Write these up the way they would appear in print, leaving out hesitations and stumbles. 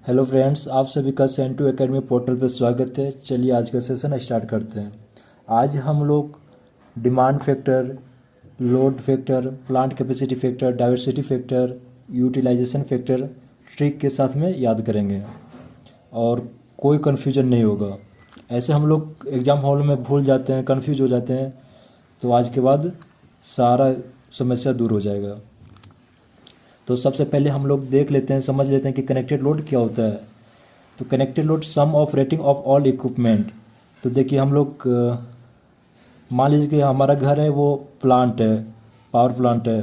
Hello friends, आप सभी का सेंटू एकेडमी पोर्टल पर स्वागत है। चलिए आज का सेशन स्टार्ट करते हैं। आज हम लोग demand factor, load factor, plant capacity factor, diversity factor, utilization factor trick के साथ में याद करेंगे और कोई कन्फ्यूजन नहीं होगा। ऐसे हम लोग एग्ज़ाम हॉल में भूल जाते हैं, कन्फ्यूज हो जाते हैं, तो आज के बाद सारा समस्या दूर हो जाएगा। तो सबसे पहले हम लोग देख लेते हैं, समझ लेते हैं कि कनेक्टेड लोड क्या होता है। तो connected load sum of rating of all equipment. तो देखिए हम लोग मान लीजिए कि हमारा घर है, वो प्लांट है, पावर प्लांट है।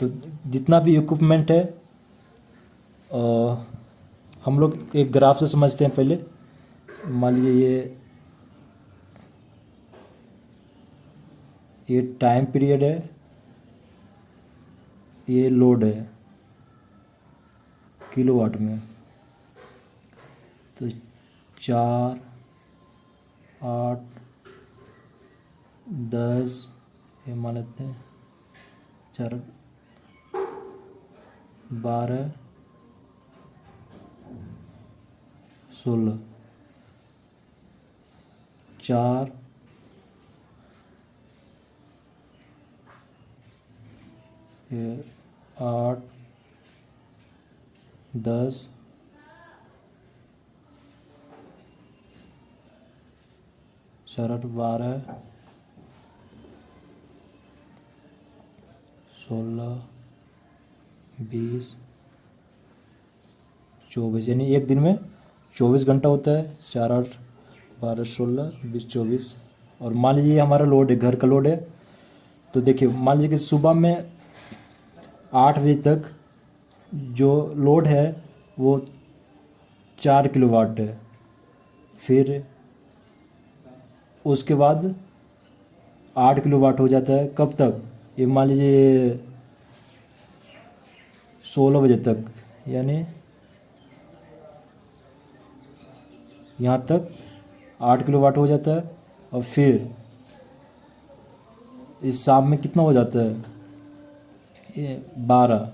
तो जितना भी इक्विपमेंट है हम लोग एक ग्राफ से समझते हैं। पहले मान लीजिए ये टाइम पीरियड है, ये लोड है किलोवाट में। तो 4, 8, 10 ये मान लेते हैं, 4, 12, 16, 4, 8, 10, 4, 12, 16, 20, 24, यानी एक दिन में 24 घंटा होता है। 4, 8, 12, 16, 20, 24। और मान लीजिए हमारा लोड है, घर का लोड है। तो देखिए मान लीजिए कि सुबह में 8 बजे तक जो लोड है वो 4 किलोवाट है। फिर उसके बाद 8 किलोवाट हो जाता है। कब तक? ये मान लीजिए 16 बजे तक, यानी यहाँ तक 8 किलोवाट हो जाता है। और फिर इस शाम में कितना हो जाता है? ये 12,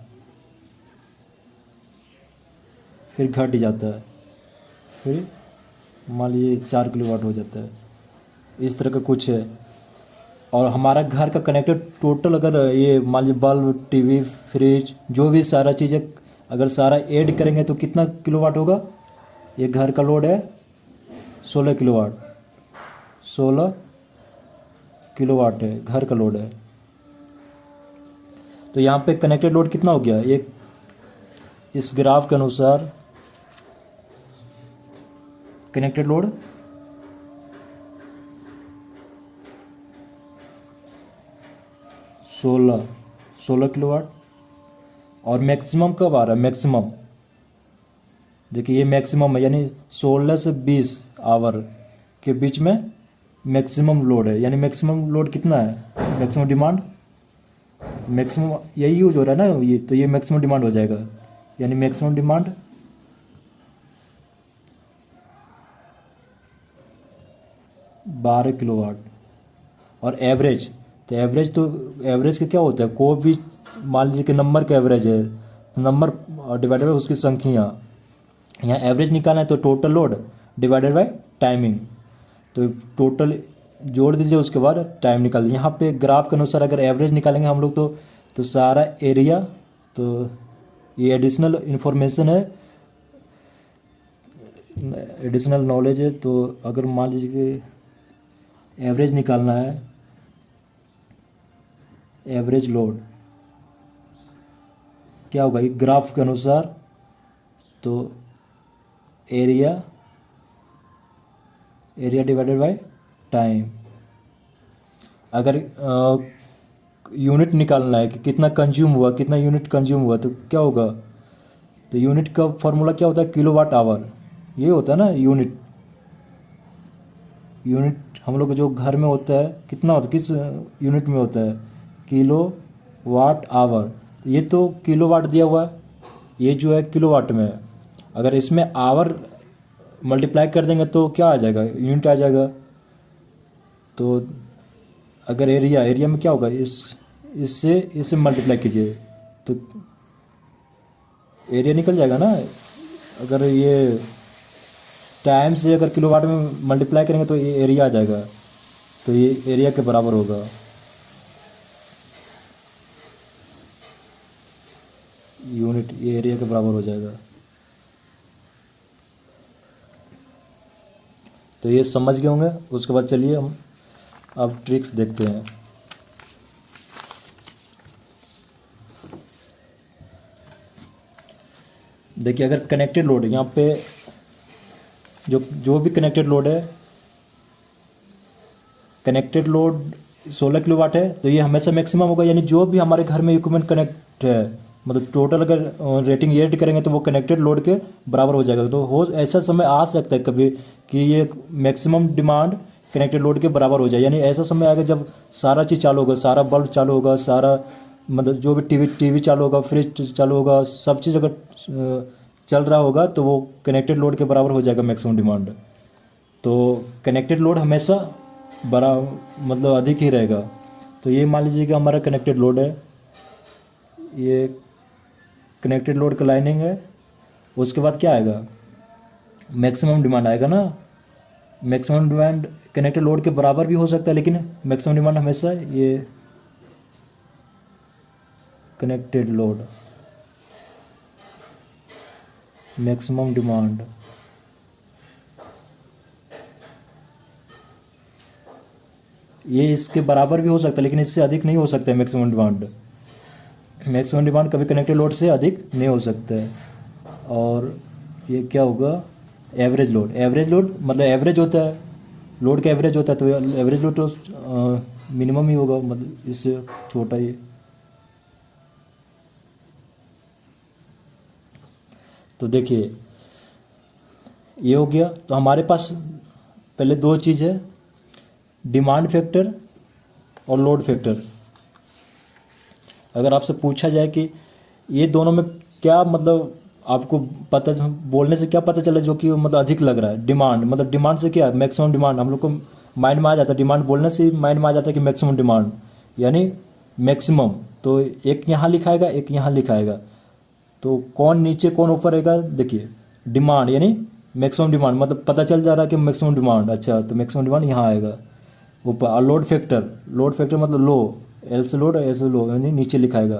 फिर घट जाता है, फिर मान लीजिए 4 किलोवाट हो जाता है। इस तरह का कुछ है। और हमारा घर का कनेक्टेड टोटल, अगर ये मान लीजिए बल्ब, टीवी, फ्रिज, जो भी सारा चीज़ें अगर सारा ऐड करेंगे तो कितना किलोवाट होगा? ये घर का लोड है 16 किलोवाट। 16 किलोवाट है, घर का लोड है। तो यहाँ पे कनेक्टेड लोड कितना हो गया? ये इस ग्राफ के अनुसार कनेक्टेड लोड 16 किलोवाट। और मैक्सिमम कब आ रहा है? मैक्सिमम देखिए ये मैक्सिमम है, यानी 16 से 20 आवर के बीच में मैक्सिमम लोड है। यानी मैक्सिमम लोड कितना है? मैक्सिमम डिमांड, मैक्सिमम यही यूज हो रहा है ना ये, तो ये मैक्सिमम डिमांड हो जाएगा। यानी मैक्सिमम डिमांड 12 किलोवाट। और एवरेज, तो एवरेज का क्या होता है? कोई भी मान लीजिए कि नंबर का एवरेज है, नंबर डिवाइडेड बाई उसकी संख्या। यहाँ एवरेज निकालना है तो total load divided by timing. तो टोटल जोड़ दीजिए, उसके बाद टाइम निकाल दीजिए। यहाँ पे ग्राफ के अनुसार अगर एवरेज निकालेंगे हम लोग तो सारा एरिया, तो ये एडिशनल इन्फॉर्मेशन है, एडिशनल नॉलेज है। तो अगर मान लीजिए कि एवरेज निकालना है, एवरेज लोड क्या होगा? ये ग्राफ के अनुसार तो एरिया डिवाइडेड बाय टाइम। अगर यूनिट निकालना है कि कितना कंज्यूम हुआ, कितना यूनिट कंज्यूम हुआ, तो क्या होगा? तो यूनिट का फॉर्मूला क्या होता है? Kilowatt hour. ये होता है ना यूनिट हम लोग जो घर में होता है कितना होता है, किस यूनिट में होता है? Kilo watt hour. ये तो किलोवाट दिया हुआ है, ये जो है किलोवाट में है। अगर इसमें आवर मल्टीप्लाई कर देंगे तो क्या आ जाएगा? यूनिट आ जाएगा। तो अगर एरिया में क्या होगा? इससे मल्टीप्लाई कीजिए तो एरिया निकल जाएगा ना। अगर ये टाइम से अगर किलोवाट में मल्टीप्लाई करेंगे तो ये एरिया आ जाएगा, तो ये एरिया के बराबर होगा। यूनिट ये एरिया के बराबर हो जाएगा। तो ये समझ गए होंगे। उसके बाद चलिए हम अब ट्रिक्स देखते हैं। देखिए, अगर कनेक्टेड लोड यहाँ पे जो भी कनेक्टेड लोड है, कनेक्टेड लोड 16 किलोवाट है, तो ये हमेशा मैक्सिमम होगा। यानी जो भी हमारे घर में इक्विपमेंट कनेक्ट है, मतलब टोटल अगर रेटिंग ऐड करेंगे तो वो कनेक्टेड लोड के बराबर हो जाएगा। तो हो ऐसा समय आ सकता है कभी कि ये मैक्सिमम डिमांड कनेक्टेड लोड के बराबर हो जाए। यानी ऐसा समय आएगा जब सारा चीज़ चालू होगा, सारा बल्ब चालू होगा, सारा मतलब जो भी टीवी चालू होगा, फ्रिज चालू होगा, सब चीज़ अगर चल रहा होगा तो वो कनेक्टेड लोड के बराबर हो जाएगा मैक्सिमम डिमांड। तो कनेक्टेड लोड हमेशा बड़ा मतलब अधिक ही रहेगा। तो ये मान लीजिए कि हमारा कनेक्टेड लोड है, ये कनेक्टेड लोड का लाइनिंग है। उसके बाद क्या आएगा, मैक्सिमम डिमांड आएगा ना। मैक्सिमम डिमांड कनेक्टेड लोड के बराबर भी हो सकता है, लेकिन मैक्सिमम डिमांड हमेशा ये कनेक्टेड लोड मैक्सिमम डिमांड ये इसके बराबर भी हो सकता है, लेकिन इससे अधिक नहीं हो सकता है। मैक्सिमम डिमांड कभी कनेक्टेड लोड से अधिक नहीं हो सकता है। और ये क्या होगा, एवरेज लोड मतलब एवरेज होता है, लोड का एवरेज होता है। तो एवरेज लोड तो मिनिमम ही होगा, मतलब इससे छोटा ही। तो देखिए ये हो गया। तो हमारे पास पहले दो चीज़ है, डिमांड फैक्टर और लोड फैक्टर। अगर आपसे पूछा जाए कि ये दोनों में क्या मतलब आपको पता बोलने से क्या पता चला जो कि मतलब अधिक लग रहा है, डिमांड मतलब डिमांड से क्या, मैक्सिमम डिमांड हम लोग को माइंड में आ जाता है। डिमांड बोलने से माइंड में आ जाता है कि मैक्सिमम डिमांड यानी मैक्सिमम। तो एक यहाँ लिखाएगा, एक यहाँ लिखाएगा, तो कौन नीचे कौन ऊपर रहेगा। देखिए डिमांड यानी मैक्सिमम डिमांड, मतलब पता चल जा रहा है कि मैक्सिमम डिमांड, अच्छा तो मैक्सिमम डिमांड यहाँ आएगा ऊपर। और लोड फैक्टर मतलब लो, एल से लोड एल से लो यानी नीचे लिखाएगा,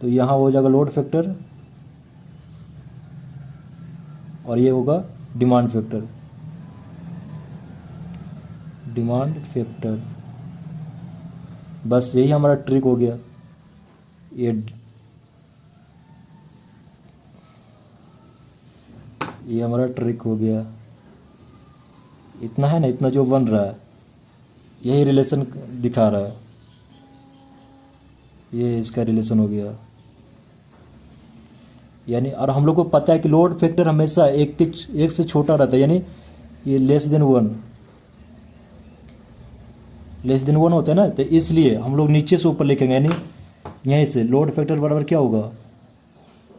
तो यहाँ हो जाएगा लोड फैक्टर और ये होगा डिमांड फैक्टर। बस यही हमारा ट्रिक हो गया। ये हमारा ट्रिक हो गया। इतना है ना, इतना जो बन रहा है यही रिलेशन दिखा रहा है, ये इसका रिलेशन हो गया। यानी और हम लोग को पता है कि लोड फैक्टर हमेशा एक से छोटा रहता है, यानी ये लेस देन वन होता है ना। तो इसलिए हम लोग नीचे से ऊपर लिखेंगे, यानी यहीं से लोड फैक्टर बराबर क्या होगा,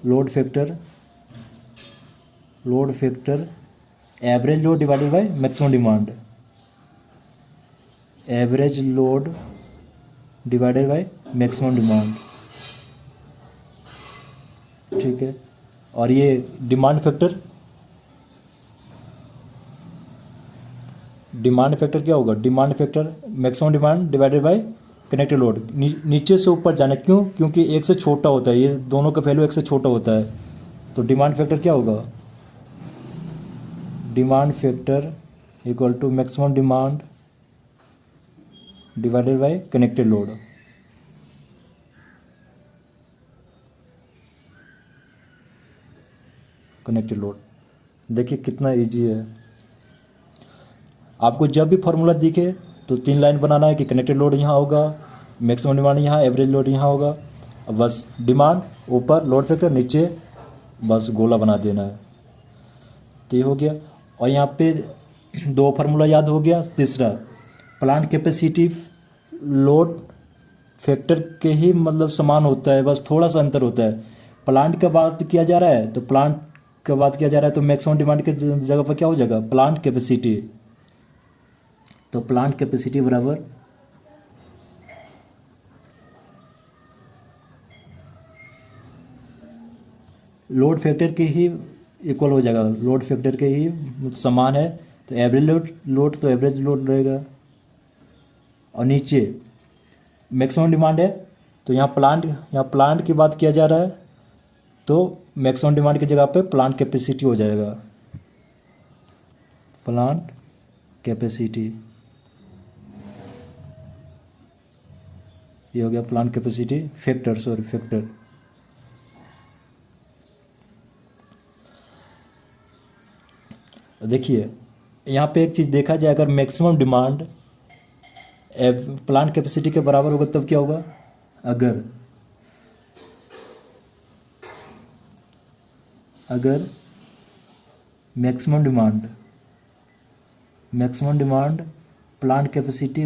load factor average load divided by maximum demand, average load divided by maximum demand, ठीक है। और ये डिमांड फैक्टर क्या होगा, demand factor maximum demand divided by connected load. नीचे से ऊपर जाना, क्यों, क्योंकि एक से छोटा होता है, ये दोनों का वैल्यू एक से छोटा होता है। तो डिमांड फैक्टर क्या होगा, demand factor equal to maximum demand divided by connected load. देखिए कितना इजी है। आपको जब भी फॉर्मूला दिखे तो 3 लाइन बनाना है कि कनेक्टेड लोड यहाँ होगा, मैक्सिमम डिमांड यहाँ, एवरेज लोड यहाँ होगा। अब बस डिमांड ऊपर, लोड फैक्टर नीचे, बस गोला बना देना है। तो ये हो गया। और यहाँ पे 2 फार्मूला याद हो गया। तीसरा प्लांट कैपेसिटी लोड फैक्टर के ही मतलब समान होता है, बस थोड़ा सा अंतर होता है। प्लांट का बात किया जा रहा है तो मैक्सिमम डिमांड के जगह पर क्या हो जाएगा, प्लांट कैपेसिटी। तो प्लांट कैपेसिटी बराबर लोड फैक्टर की ही इक्वल हो जाएगा, लोड फैक्टर के ही समान है, तो एवरेज लोड तो एवरेज लोड रहेगा। और नीचे मैक्सिमम डिमांड है, तो यहाँ प्लांट की बात किया जा रहा है, तो मैक्सिमम डिमांड की जगह पे प्लांट कैपेसिटी हो जाएगा, प्लांट कैपेसिटी। ये हो गया प्लांट कैपेसिटी फैक्टर। देखिए यहाँ पे एक चीज़ देखा जाए, अगर मैक्सिमम डिमांड प्लांट कैपेसिटी के बराबर होगा तब क्या होगा, अगर मैक्सिमम डिमांड प्लांट कैपेसिटी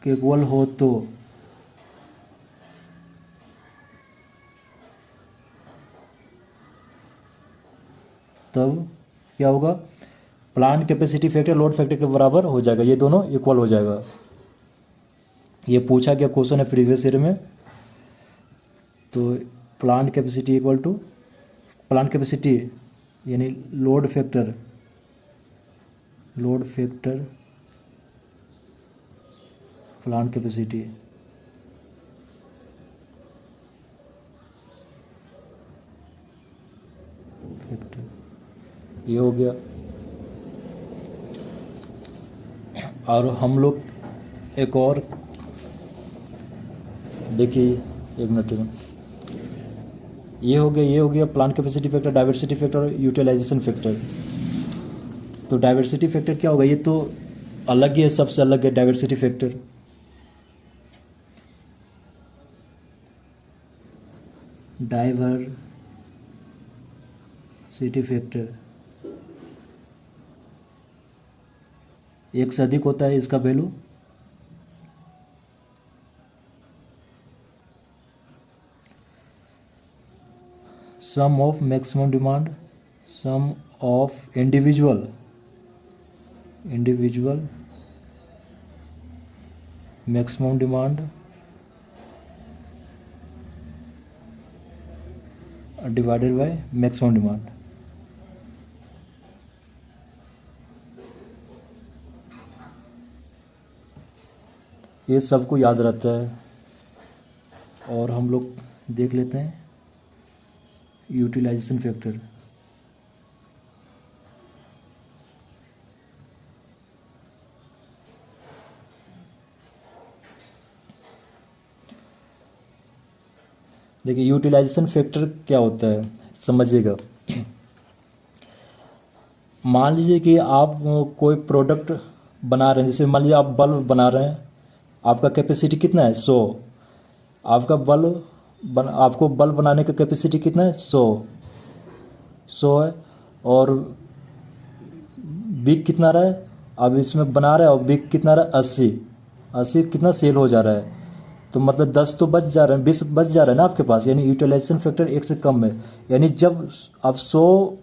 के इक्वल हो तो तब क्या होगा, plant capacity factor load factor के बराबर हो जाएगा, ये दोनों इक्वल हो जाएगा। ये पूछा गया क्वेश्चन है प्रीवियस ईयर में। तो plant capacity equal to plant capacity यानी load factor plant capacity. Factor ये हो गया। और हम लोग एक और देखिए, एक मिनट में, ये हो गया plant capacity factor, diversity factor और यूटिलाइजेशन फैक्टर। तो डाइवर्सिटी फैक्टर क्या होगा, ये तो अलग ही है, सबसे अलग है डाइवर्सिटी फैक्टर। डाइवर्सिटी फैक्टर एक से अधिक होता है इसका value, sum of maximum demand, sum of individual maximum demand divided by maximum demand. ये सबको याद रहता है। और हम लोग देख लेते हैं यूटिलाइजेशन फैक्टर। देखिए यूटिलाइजेशन फैक्टर क्या होता है समझिएगा। मान लीजिए कि आप कोई प्रोडक्ट बना रहे हैं, जैसे मान लीजिए आप बल्ब बना रहे हैं, आपका कैपेसिटी कितना है 100। आपको बल्ब बनाने का कैपेसिटी कितना है 100 है। और बिक कितना रहा है, अब इसमें बना रहा है, और बिक कितना रहा है 80 कितना सेल हो जा रहा है, तो मतलब 10 तो बच जा रहे हैं, 20 बच जा रहा है ना आपके पास, यानी यूटिलाइजेशन फैक्टर 1 से कम है। यानी जब आप 100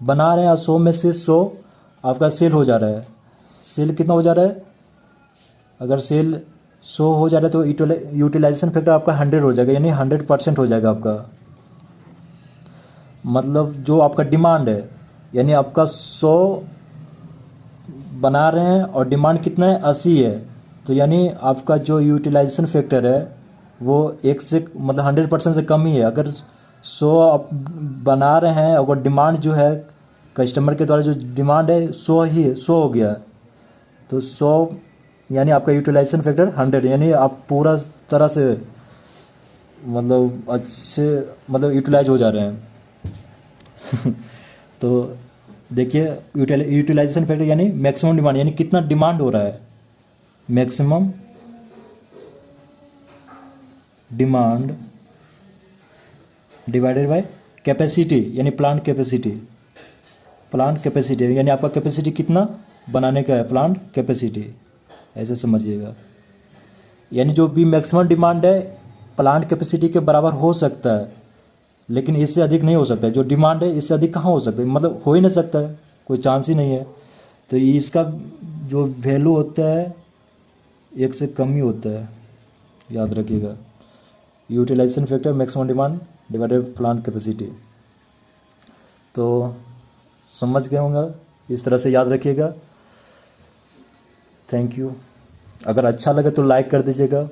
बना रहे हैं और 100 में से 100 आपका सेल हो जा रहा है, सेल कितना हो जा रहा है, अगर सेल 100 हो जा रहा है तो यूटिलाइजेशन फैक्टर आपका 100 हो जाएगा, यानी 100% हो जाएगा आपका। मतलब जो आपका डिमांड है, यानी आपका 100 बना रहे हैं और डिमांड कितना है 80 है, तो यानी आपका जो यूटिलाइजेशन फैक्टर है वो 1 से मतलब 100% से कम ही है। अगर 100 आप बना रहे हैं और डिमांड जो है कस्टमर के द्वारा जो डिमांड है 100 ही है, 100 हो गया, तो 100 यानी आपका यूटिलाइजेशन फैक्टर 100, यानी आप पूरा तरह से मतलब अच्छे मतलब यूटिलाइज हो जा रहे हैं। तो देखिए यूटिलाइजेशन फैक्टर यानी मैक्सिमम डिमांड, यानी कितना डिमांड हो रहा है, maximum demand divided bye capacity, यानी प्लांट कैपेसिटी यानी आपका कैपेसिटी कितना बनाने का है, प्लांट कैपेसिटी, ऐसे समझिएगा। यानी जो भी मैक्सिमम डिमांड है प्लांट कैपेसिटी के बराबर हो सकता है, लेकिन इससे अधिक नहीं हो सकता है। जो डिमांड है इससे अधिक कहाँ हो सकता है, मतलब हो ही नहीं सकता है, कोई चांस ही नहीं है। तो इसका जो वैल्यू होता है 1 से कम ही होता है, याद रखिएगा। Utilization factor maximum demand divided plant capacity. तो समझ गए होंगे, इस तरह से याद रखिएगा। Thank you. अगर अच्छा लगे तो लाइक कर दीजिएगा